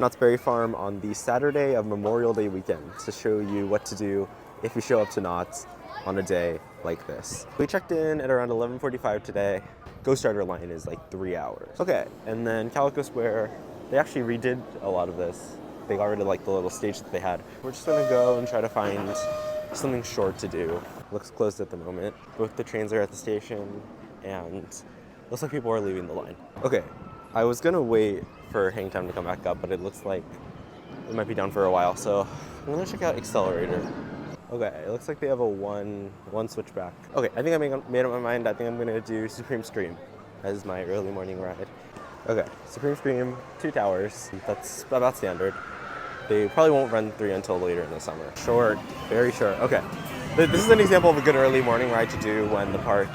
Knott's Berry Farm on the Saturday of Memorial Day weekend to show you what to do if you show up to Knott's on a day like this. We checked in at around 11:45 today. Go starter line is like 3 hours. Okay, and then Calico Square, they actually redid a lot of this. They got rid of like the little stage that they had. We're just gonna go and try to find something short to do. Looks closed at the moment. Both the trains are at the station and looks like people are leaving the line. Okay, I was gonna wait for hang time to come back up, but it looks like it might be down for a while, so I'm gonna check out Accelerator. Okay, it looks like they have a one switchback. Okay, I think I made up my mind. I think I'm gonna do Supreme Scream as my early morning ride. Okay, Supreme Scream, 2 towers. That's about standard. They probably won't run 3 until later in the summer. Short, very short. Okay, this is an example of a good early morning ride to do when the park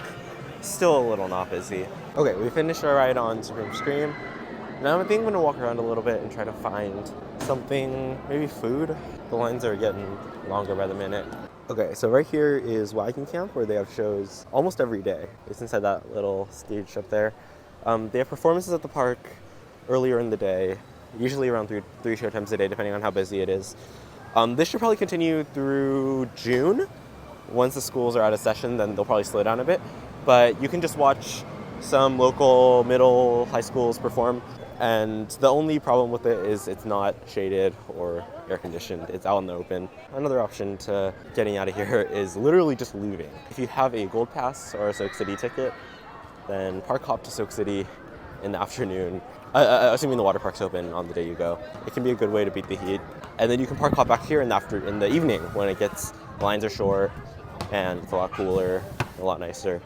is still a little not busy. Okay, we finished our ride on Supreme Scream. Now I think I'm gonna walk around a little bit and try to find something, maybe food. The lines are getting longer by the minute. Okay, so right here is Wagon Camp, where they have shows almost every day. It's inside that little stage up there. They have performances at the park earlier in the day, usually around three show times a day, depending on how busy it is. This should probably continue through June. Once the schools are out of session, then they'll probably slow down a bit. But you can just watch some local middle, high schools perform. And the only problem with it is it's not shaded or air conditioned. It's out in the open. Another option to getting out of here is literally just leaving. If you have a Gold Pass or a Soak City ticket, then park hop to Soak City in the afternoon, assuming the water park's open on the day you go. It can be a good way to beat the heat. And then you can park hop back here in the evening when the lines are short and it's a lot cooler, a lot nicer.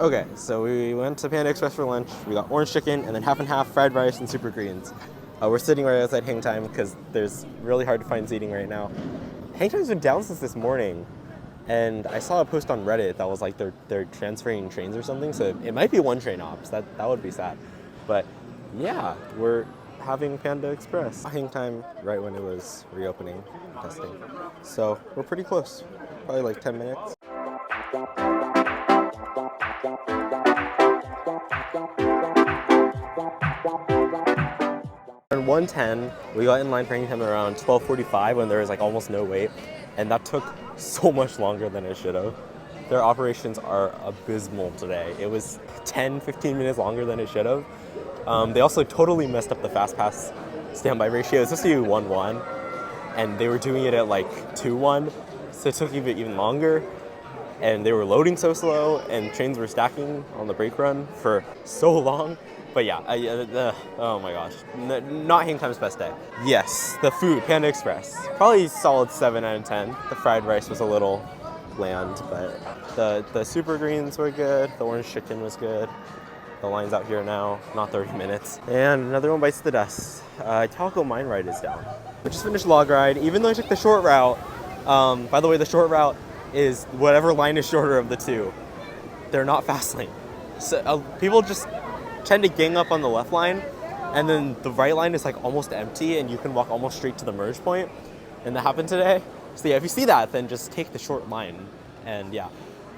Okay, so we went to Panda Express for lunch. We got orange chicken and then half and half fried rice and super greens. We're sitting right outside hang time because there's really hard to find seating right now. Hang time's been down since this morning, and I saw a post on Reddit that was like they're transferring trains or something, so it might be one train ops. That would be sad. But yeah, we're having Panda Express. Hang time right when it was reopening, testing. So we're pretty close, probably like 10 minutes. At 1:10, we got in line for hang time around 12:45 when there was like almost no wait, and that took so much longer than it should have. Their operations are abysmal today. It was 10-15 minutes longer than it should have. They also totally messed up the fast pass standby ratio. It's supposed to be 1:1, and they were doing it at like 2:1, so it took even longer. And they were loading so slow, and trains were stacking on the brake run for so long. But yeah, oh my gosh, not hang time's best day. Yes, the food, Panda Express, probably solid 7 out of 10. The fried rice was a little bland, but the super greens were good. The orange chicken was good. The line's out here now, not 30 minutes. And another one bites the dust. Calico Mine Ride is down. We just finished log ride, even though I took the short route. By the way, the short route is whatever line is shorter of the two. They're not fast lane. So people just tend to gang up on the left line, and then the right line is like almost empty and you can walk almost straight to the merge point. And that happened today. So yeah, if you see that, then just take the short line. And yeah,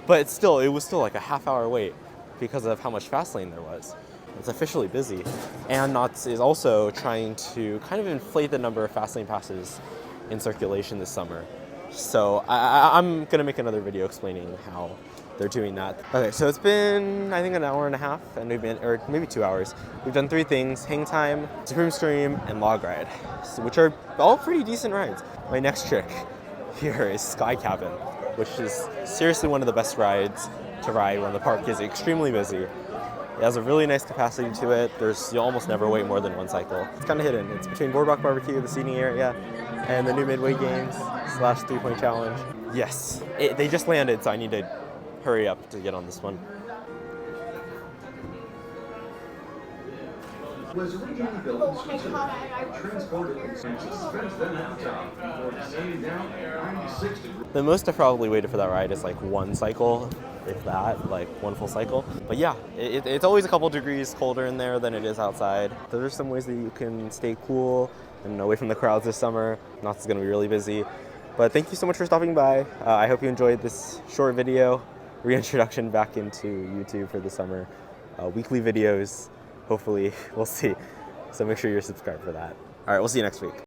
but it was still like a half-hour wait because of how much fast lane there was. It's officially busy. And Knott is also trying to kind of inflate the number of fast lane passes in circulation this summer. So I'm gonna make another video explaining how they're doing that. Okay, so it's been, I think, an hour and a half, and or maybe 2 hours. We've done 3 things: hang time, Supreme Scream, and log ride, which are all pretty decent rides. My next trick here is Sky Cabin, which is seriously one of the best rides to ride when the park is extremely busy. It has a really nice capacity to it. You'll almost never wait more than 1 cycle. It's kind of hidden. It's between Boardwalk Barbecue, the seating area, and the new Midway Games / 3-point challenge. Yes, they just landed, so I need to hurry up to get on this one. Was originally built in Switzerland, transported and suspended then at the top before descending down at 96 degrees. The most I probably waited for that ride is like 1 cycle, if that, like 1 full cycle. But yeah, it's always a couple degrees colder in there than it is outside. Those are some ways that you can stay cool and away from the crowds this summer. Knott's gonna be really busy. But thank you so much for stopping by. I hope you enjoyed this short video, reintroduction back into YouTube for the summer. Weekly videos, hopefully, we'll see. So make sure you're subscribed for that. All right, we'll see you next week.